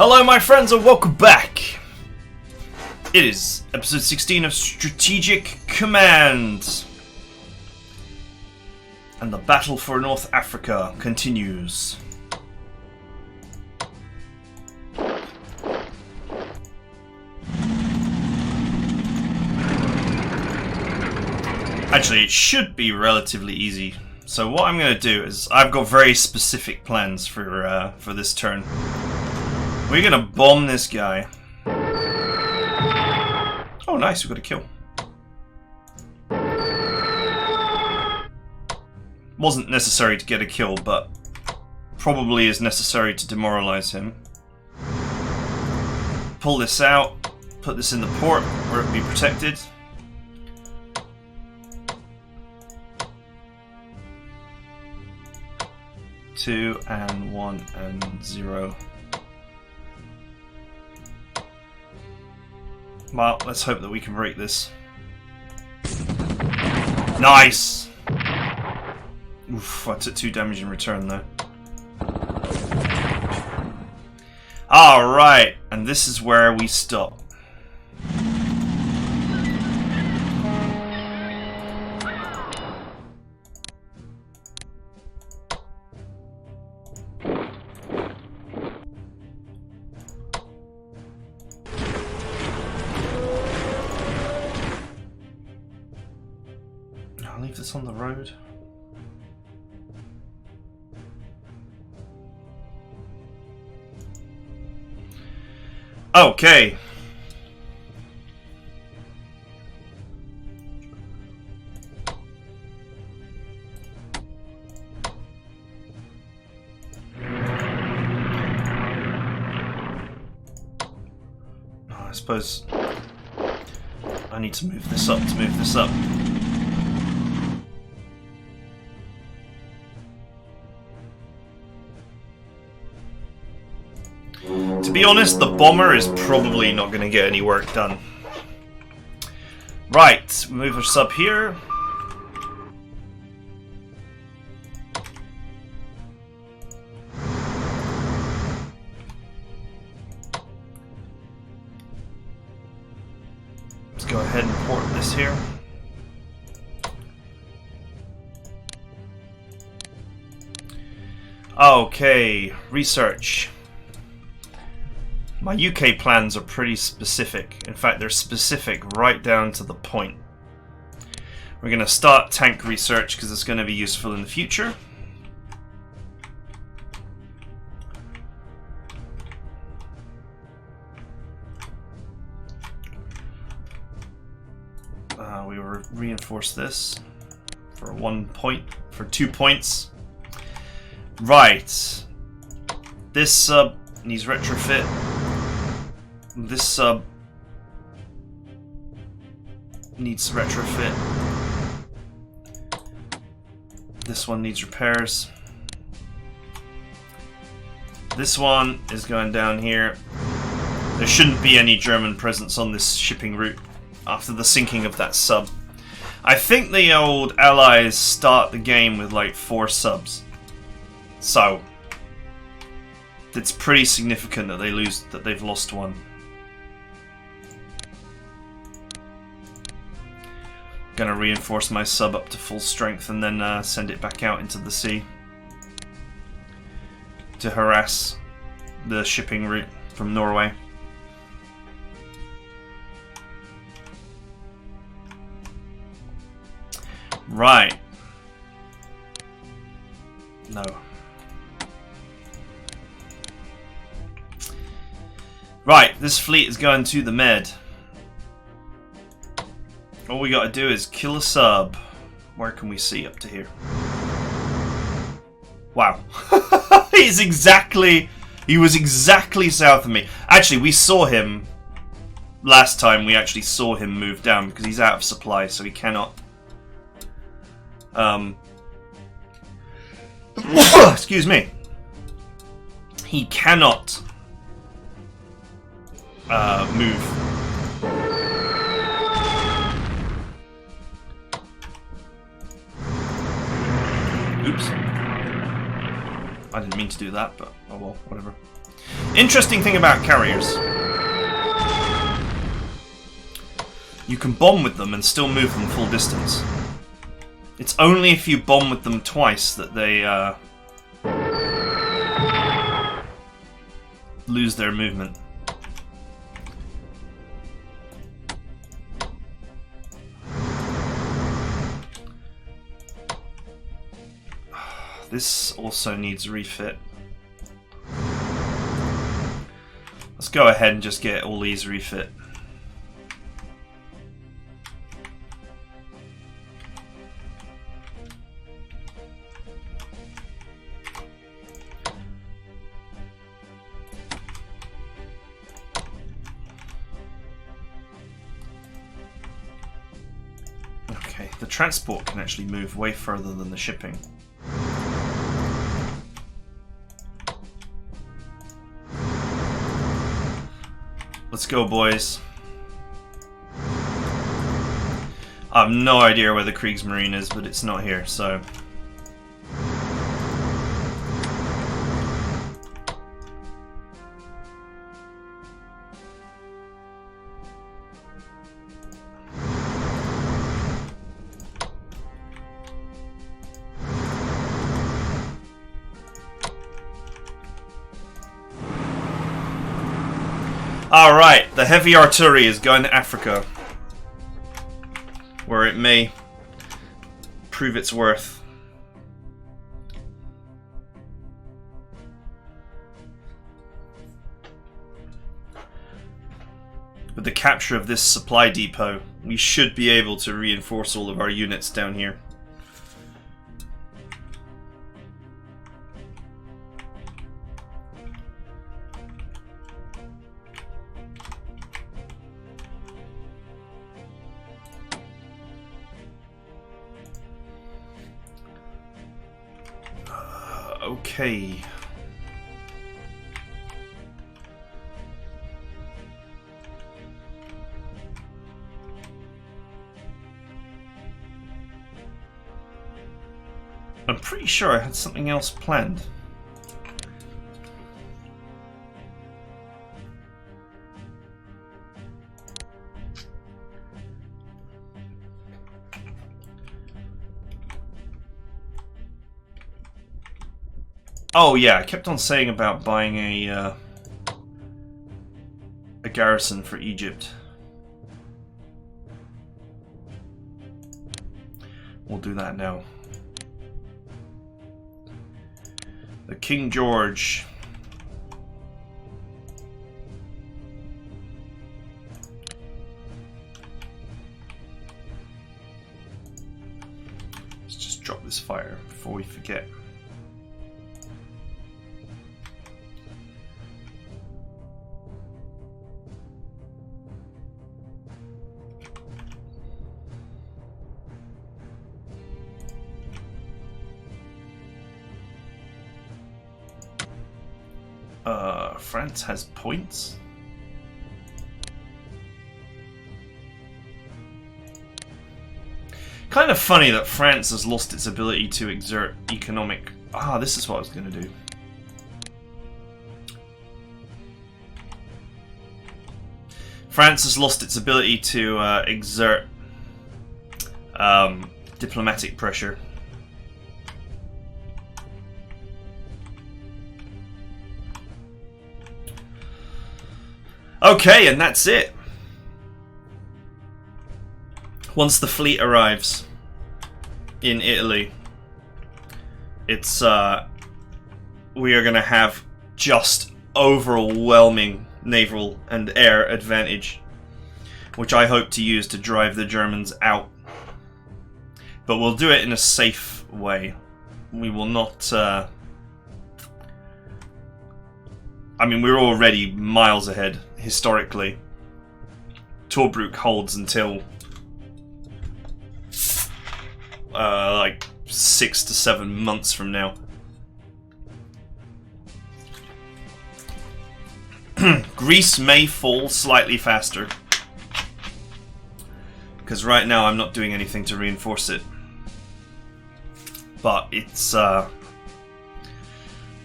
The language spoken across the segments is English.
Hello my friends and welcome back! It is episode 16 of Strategic Command. And the battle for North Africa continues. Actually, it should be relatively easy. So what I'm going to do is, I've got very specific plans for this turn. We're going to bomb this guy. Oh nice, we got a kill. Wasn't necessary to get a kill, but probably is necessary to demoralize him. Pull this out, put this in the port where it will be protected. Two and 1 and 0. Well, let's hope that we can break this. Nice! Oof, I took 2 damage in return though. Alright, and this is where we stop. I'll leave this on the road. Okay. I suppose I need to move this up to move this up. To be honest, the bomber is probably not going to get any work done. Right, move our sub here. Let's go ahead and port this here. Okay, research. My UK plans are pretty specific. In fact, they're specific right down to the point. We're going to start tank research because it's going to be useful in the future. We will reinforce this for 1 point, for 2 points. Right. This sub needs retrofit. This sub needs retrofit. This one needs repairs. This one is going down here. There shouldn't be any German presence on this shipping route after the sinking of that sub. I think the old Allies start the game with like 4 subs. So it's pretty significant that they've lost one. Gonna reinforce my sub up to full strength and then send it back out into the sea to harass the shipping route from Norway. Right. No. Right, this fleet is going to the Med. All we gotta do is kill a sub. Where can we see up to here? Wow. He was exactly south of me. Actually, we saw him last time. We actually saw him move down because he's out of supply, so he cannot. Excuse me. He cannot move. Oops. I didn't mean to do that, but oh well, whatever. Interesting thing about carriers. You can bomb with them and still move them full distance. It's only if you bomb with them twice that they lose their movement. This also needs refit. Let's go ahead and just get all these refit. Okay, the transport can actually move way further than the shipping. Let's go, boys. I have no idea where the Kriegsmarine is, but it's not here, so... Alright, the heavy artillery is going to Africa, where it may prove its worth. With the capture of this supply depot, we should be able to reinforce all of our units down here. Okay. I'm pretty sure I had something else planned. Oh yeah, I kept on saying about buying a garrison for Egypt. We'll do that now. The King George. Let's just drop this fire before we forget. France has points. Kind of funny that France has lost its ability to exert economic... Ah, this is what I was going to do. France has lost its ability to exert diplomatic pressure. Okay, and that's it. Once the fleet arrives in Italy, it's we are going to have just overwhelming naval and air advantage, which I hope to use to drive the Germans out. But we'll do it in a safe way. We will not... I mean, we're already miles ahead, historically. Tobruk holds until... like 6 to 7 months from now. Greece may fall slightly faster, because right now I'm not doing anything to reinforce it. But it's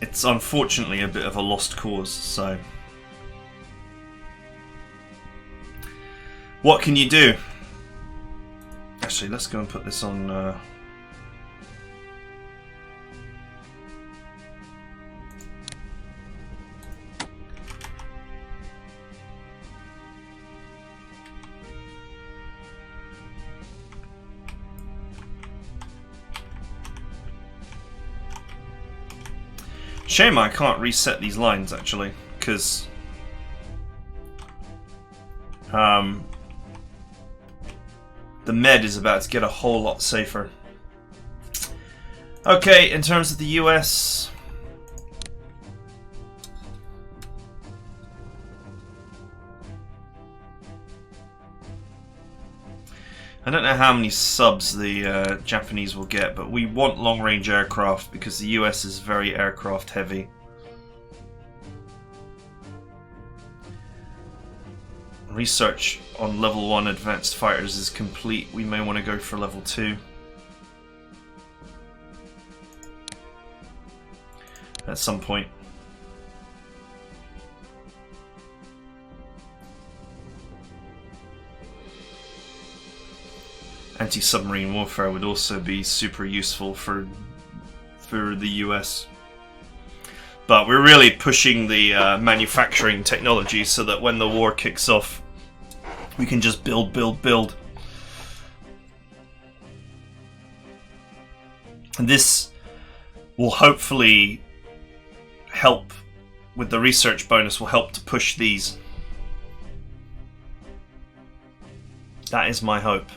it's unfortunately a bit of a lost cause, so what can you do? Actually, let's go and put this on shame I can't reset these lines, actually, because the med is about to get a whole lot safer. Okay, in terms of the US, I don't know how many subs the Japanese will get, but we want long-range aircraft because the US is very aircraft heavy. Research on level 1 advanced fighters is complete. We may want to go for level 2. At some point. Anti-submarine warfare would also be super useful for the US. But we're really pushing the manufacturing technology so that when the war kicks off, we can just build, build, build. And this will hopefully help with the research bonus, will help to push these. That is my hope.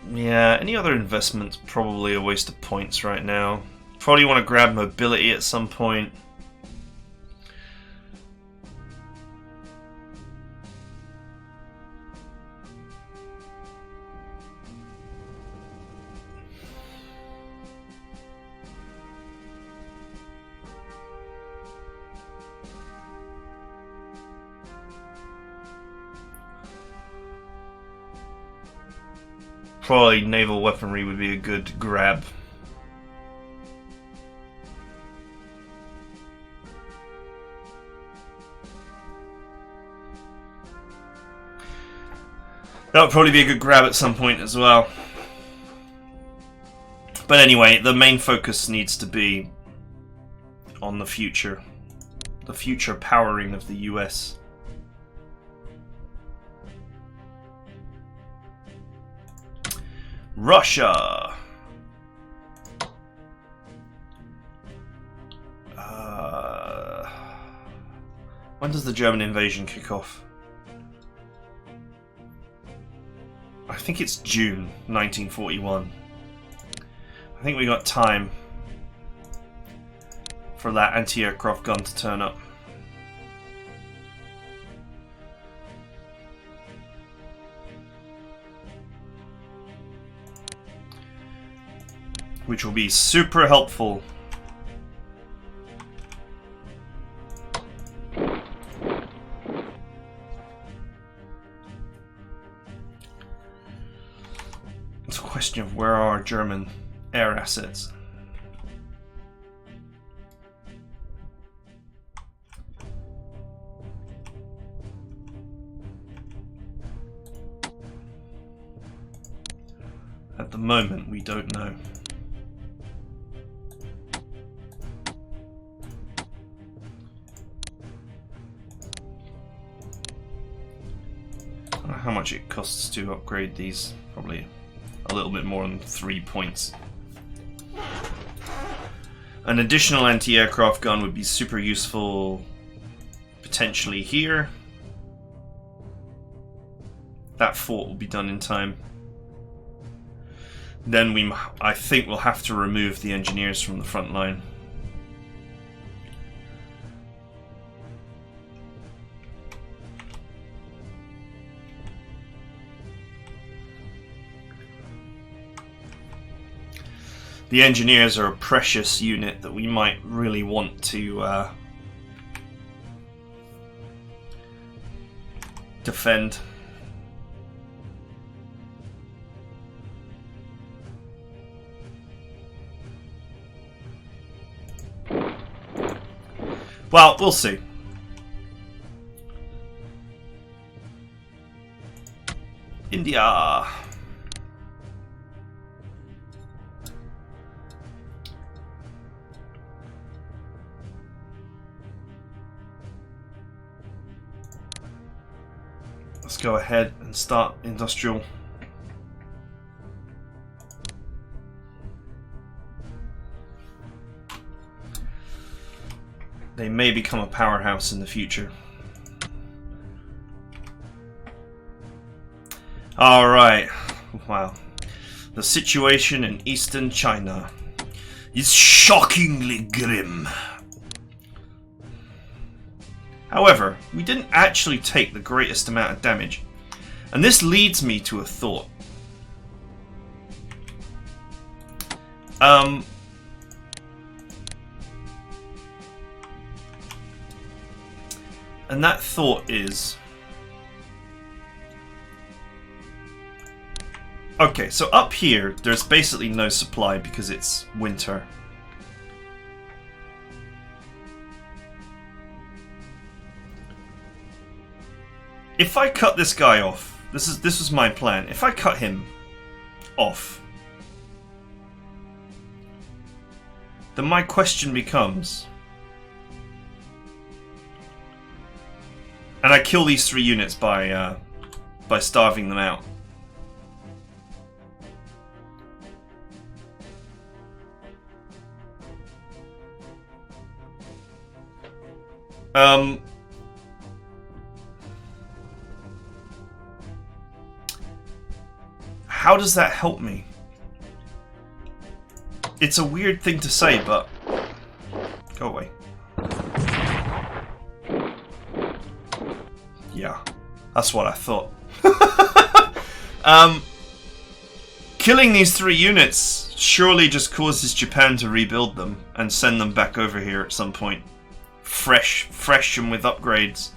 Yeah, any other investment's probably a waste of points right now. Probably want to grab mobility at some point. Probably naval weaponry would be a good grab. That would probably be a good grab at some point as well. But anyway, the main focus needs to be on the future. The future powering of the US. Russia. When does the German invasion kick off? I think it's June 1941. I think we got time for that anti-aircraft gun to turn up. Which will be super helpful. It's a question of where are German air assets. At the moment, we don't know. I don't know how much it costs to upgrade these. Probably a little bit more than 3 points. An additional anti-aircraft gun would be super useful potentially here. That fort will be done in time. Then I think we'll have to remove the engineers from the front line. The engineers are a precious unit that we might really want to defend. Well, we'll see. India. Let's go ahead and start industrial. They may become a powerhouse in the future. Alright. Wow. The situation in eastern China is shockingly grim. However, we didn't actually take the greatest amount of damage. And this leads me to a thought. And that thought is... Okay, so up here, there's basically no supply because it's winter. If I cut this guy off, this was my plan. If I cut him off, then my question becomes, and I kill these 3 units by starving them out. How does that help me? It's a weird thing to say, but... Go away. Yeah, that's what I thought. Killing these 3 units surely just causes Japan to rebuild them and send them back over here at some point. Fresh and with upgrades.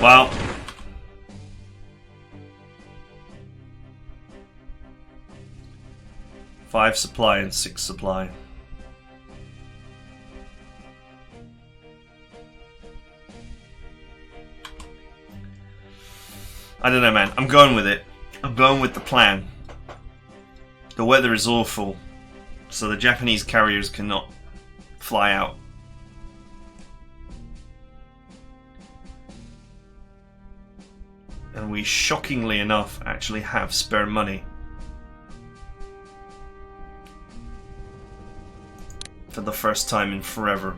Well, five supply and 6 supply. I don't know, man. I'm going with it. I'm going with the plan. The weather is awful, so the Japanese carriers cannot fly out. And we, shockingly enough, actually have spare money. For the first time in forever.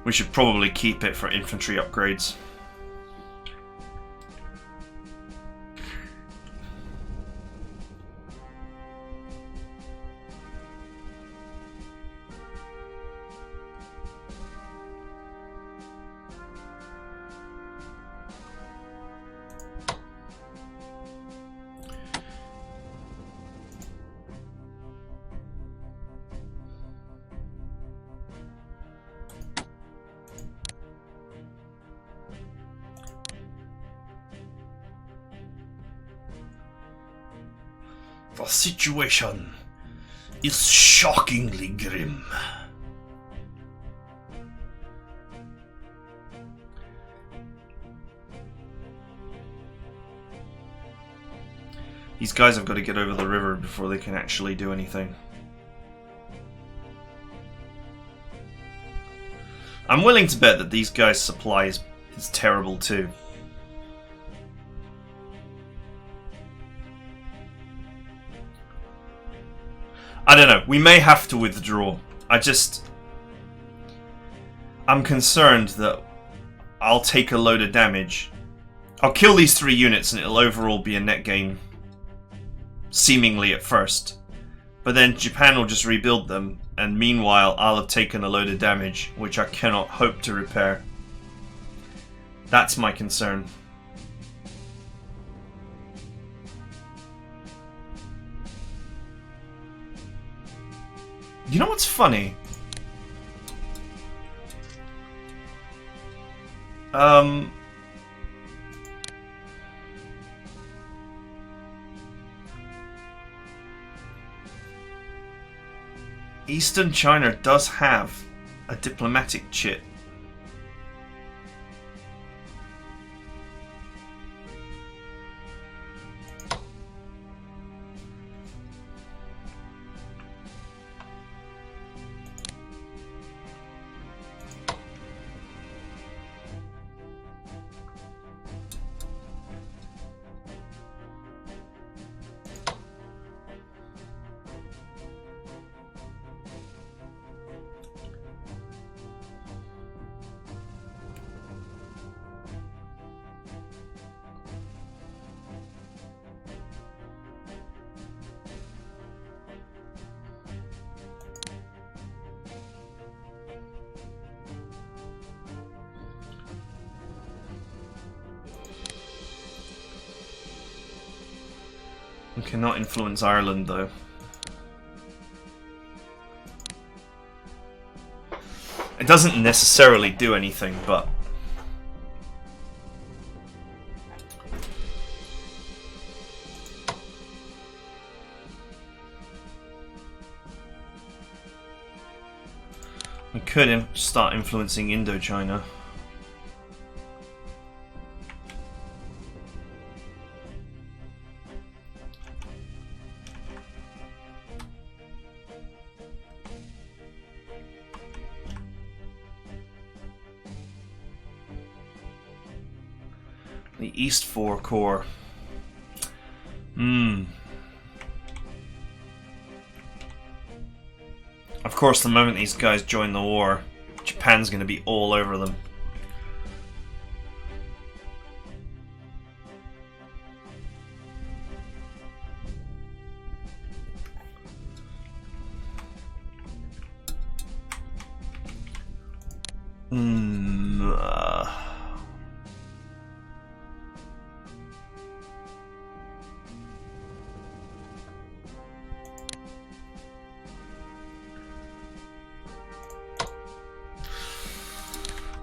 We should probably keep it for infantry upgrades. The situation is shockingly grim. These guys have got to get over the river before they can actually do anything. I'm willing to bet that these guys' supply is terrible too. We may have to withdraw. I'm concerned that I'll take a load of damage. I'll kill these 3 units and it'll overall be a net gain. Seemingly at first. But then Japan will just rebuild them, and meanwhile I'll have taken a load of damage, which I cannot hope to repair. That's my concern. You know what's funny? Eastern China does have a diplomatic chit. We cannot influence Ireland, though. It doesn't necessarily do anything, but... we could start influencing Indochina. The East 4 Corps. Of course, the moment these guys join the war, Japan's going to be all over them.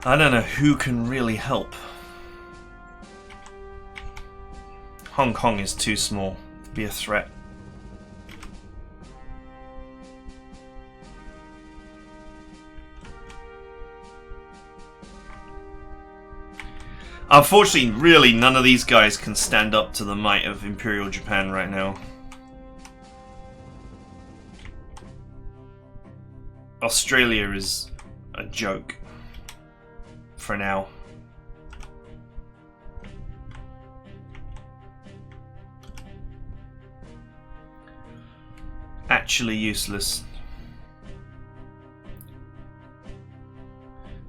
I don't know who can really help. Hong Kong is too small to be a threat. Unfortunately, really, none of these guys can stand up to the might of Imperial Japan right now. Australia is a joke. For now. Actually useless.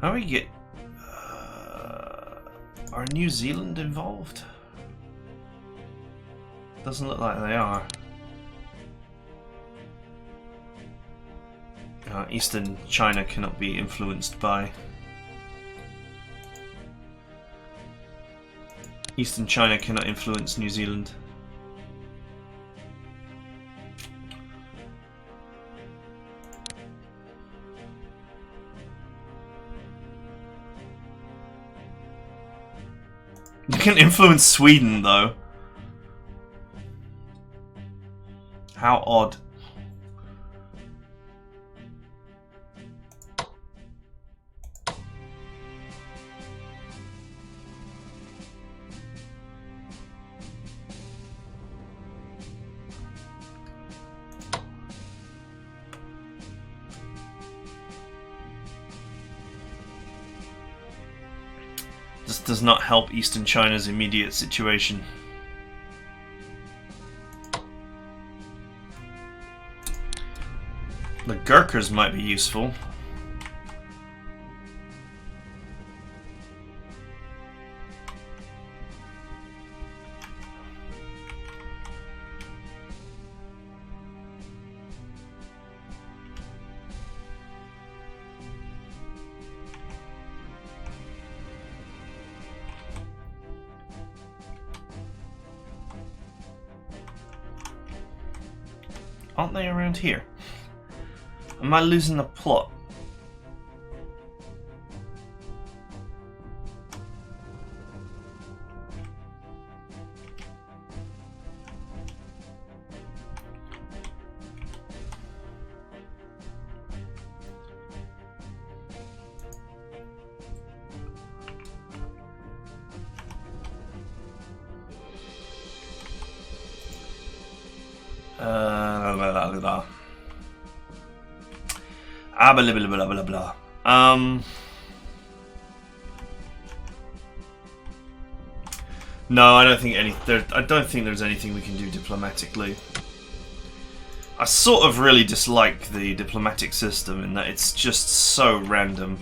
How do we get... are New Zealand involved? Doesn't look like they are. Eastern China cannot be influenced by... Eastern China cannot influence New Zealand. You can influence Sweden, though. How odd. This does not help Eastern China's immediate situation. The Gurkhas might be useful. Aren't they around here? Am I losing the plot? Blah, blah, blah, blah, blah. No, I don't think I don't think there's anything we can do diplomatically. I sort of really dislike the diplomatic system in that it's just so random.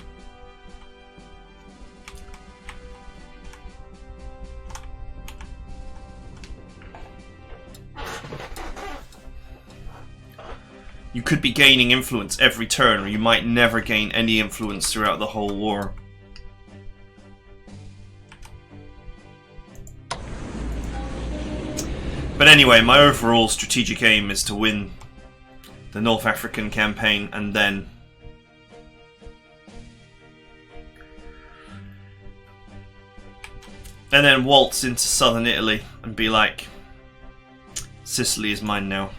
You could be gaining influence every turn, or you might never gain any influence throughout the whole war. But anyway, my overall strategic aim is to win the North African campaign and then waltz into southern Italy and be like, Sicily is mine now.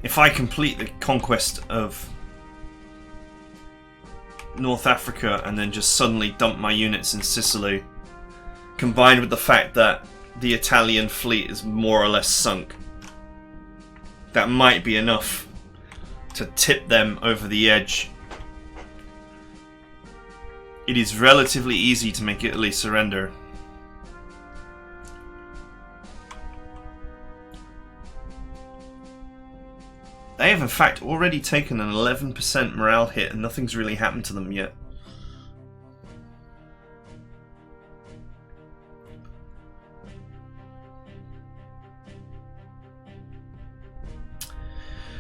If I complete the conquest of North Africa and then just suddenly dump my units in Sicily, combined with the fact that the Italian fleet is more or less sunk, that might be enough to tip them over the edge. It is relatively easy to make Italy surrender. They have in fact already taken an 11% morale hit and nothing's really happened to them yet.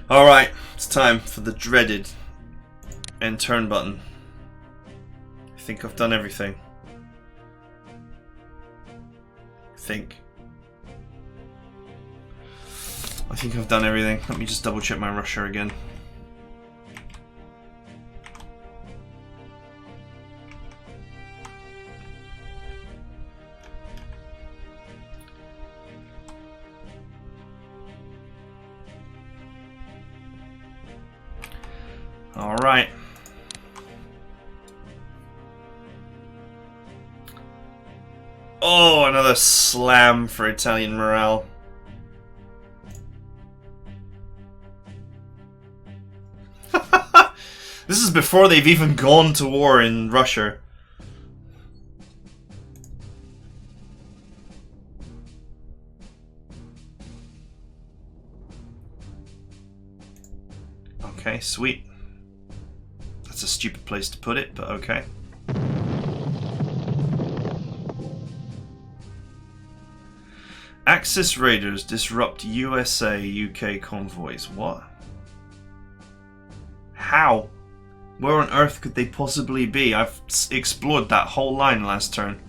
Alright, it's time for the dreaded end turn button. I think I've done everything. I think I've done everything. Let me just double check my Russia again. All right. Oh, another slam for Italian morale. This is before they've even gone to war in Russia. Okay, sweet. That's a stupid place to put it, but okay. Axis raiders disrupt USA-UK convoys. What? How? Where on earth could they possibly be? I've explored that whole line last turn.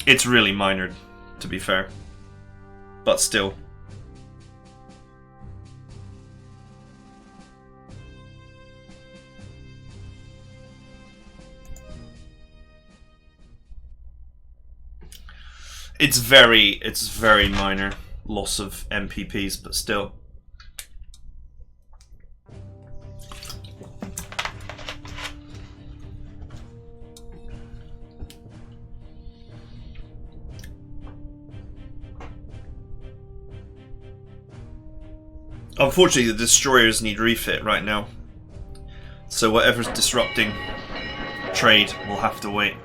It's really minor, to be fair. But still. It's very minor loss of MPPs, but still. Unfortunately, the destroyers need refit right now. So whatever's disrupting trade will have to wait.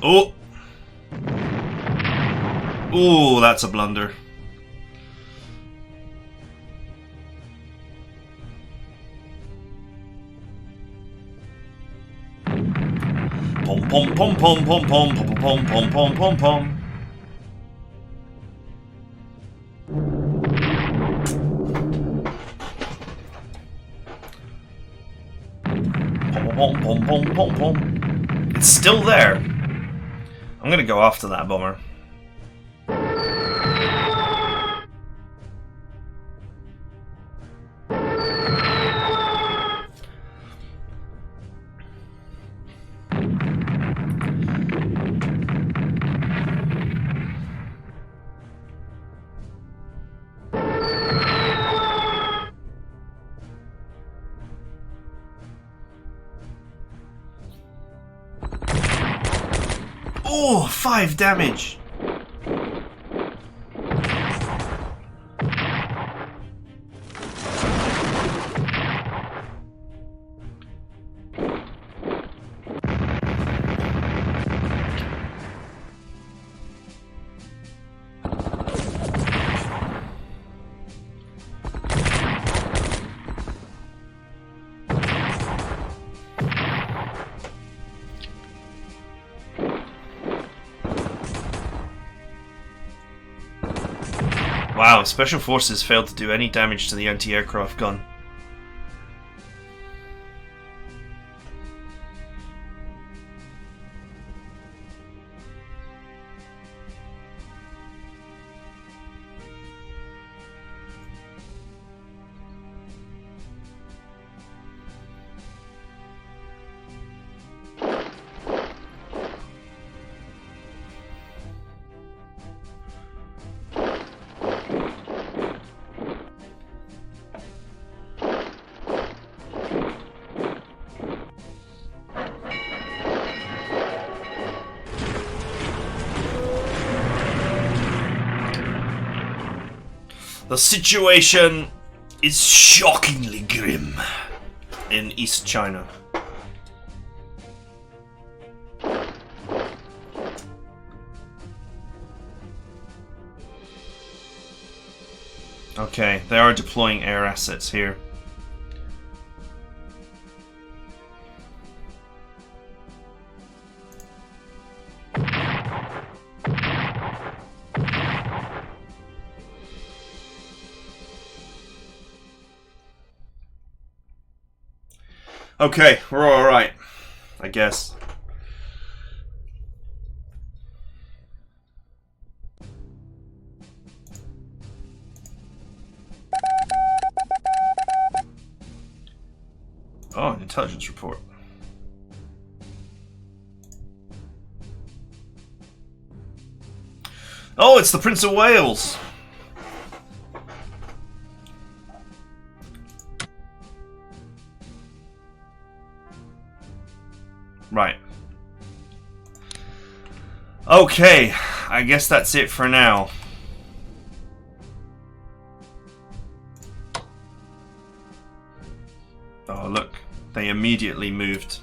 Oh! Ooh, that's a blunder. Pom pom pom pom pom pom pom pom pom pom pom pom. Pom pom pom pom pom. It's still there. I'm gonna go after that bomber. Oh, 5 damage. Wow, Special Forces failed to do any damage to the anti-aircraft gun. The situation is shockingly grim in East China. Okay, they are deploying air assets here. Okay, we're alright, I guess. Oh, an intelligence report. Oh, it's the Prince of Wales! Right. Okay, I guess that's it for now. Oh, look. They immediately moved.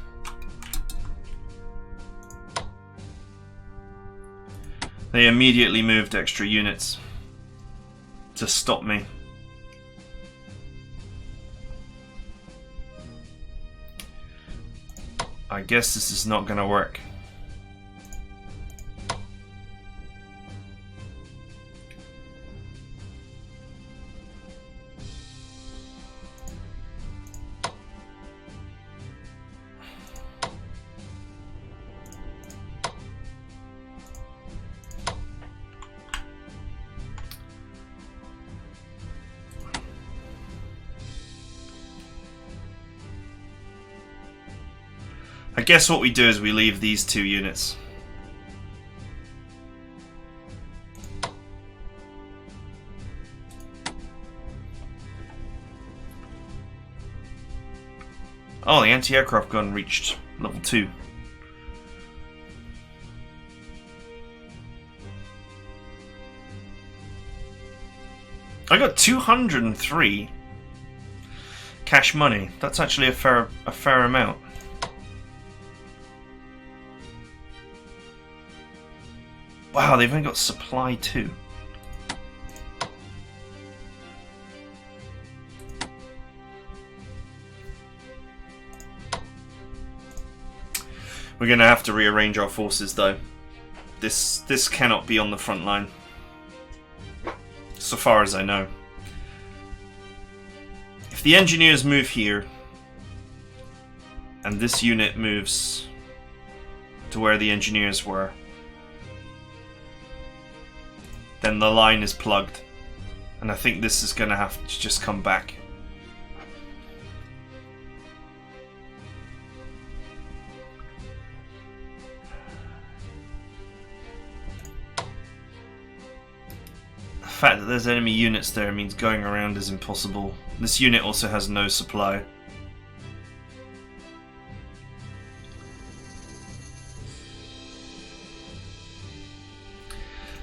They immediately moved extra units to stop me. I guess this is not going to work. I guess what we do is we leave these 2 units. Oh, the anti-aircraft gun reached level 2. I got 203 cash money. That's actually a fair amount. Wow, they've only got supply too. We're gonna have to rearrange our forces though. This cannot be on the front line. So far as I know. If the engineers move here, and this unit moves to where the engineers were, then the line is plugged. And I think this is going to have to just come back. The fact that there's enemy units there means going around is impossible. This unit also has no supply.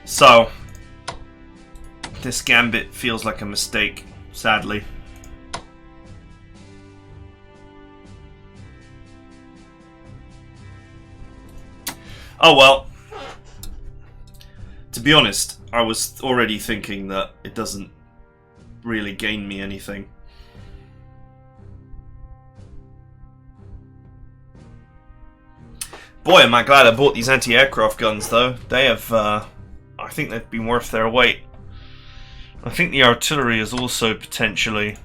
So, this gambit feels like a mistake, sadly. Oh well. To be honest, I was already thinking that it doesn't really gain me anything. Boy, am I glad I bought these anti-aircraft guns though. They have, I think they've been worth their weight. I think the artillery has also potentially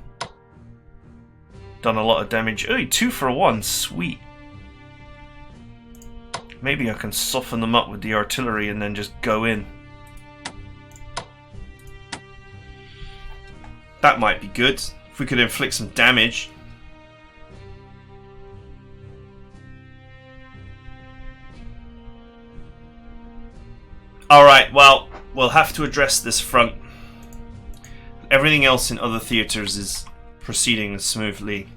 done a lot of damage. Oh, 2 for 1, sweet. Maybe I can soften them up with the artillery and then just go in. That might be good. If we could inflict some damage. Alright, well, we'll have to address this front. Everything else in other theaters is proceeding smoothly.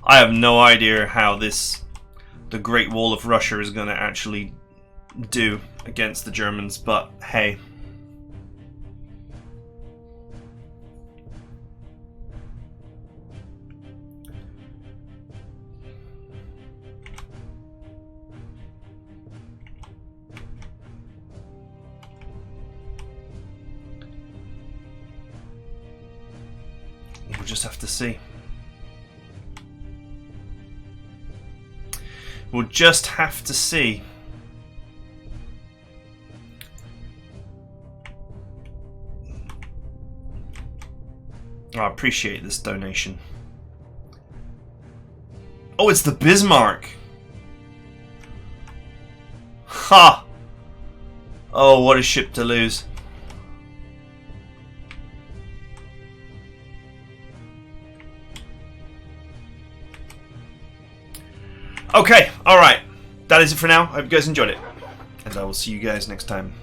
I have no idea how the Great Wall of Russia is going to actually do against the Germans, but hey. We'll just have to see. We'll just have to see. I appreciate this donation. Oh, it's the Bismarck! Ha! Oh, what a ship to lose. Okay, alright. That is it for now. I hope you guys enjoyed it. And I will see you guys next time.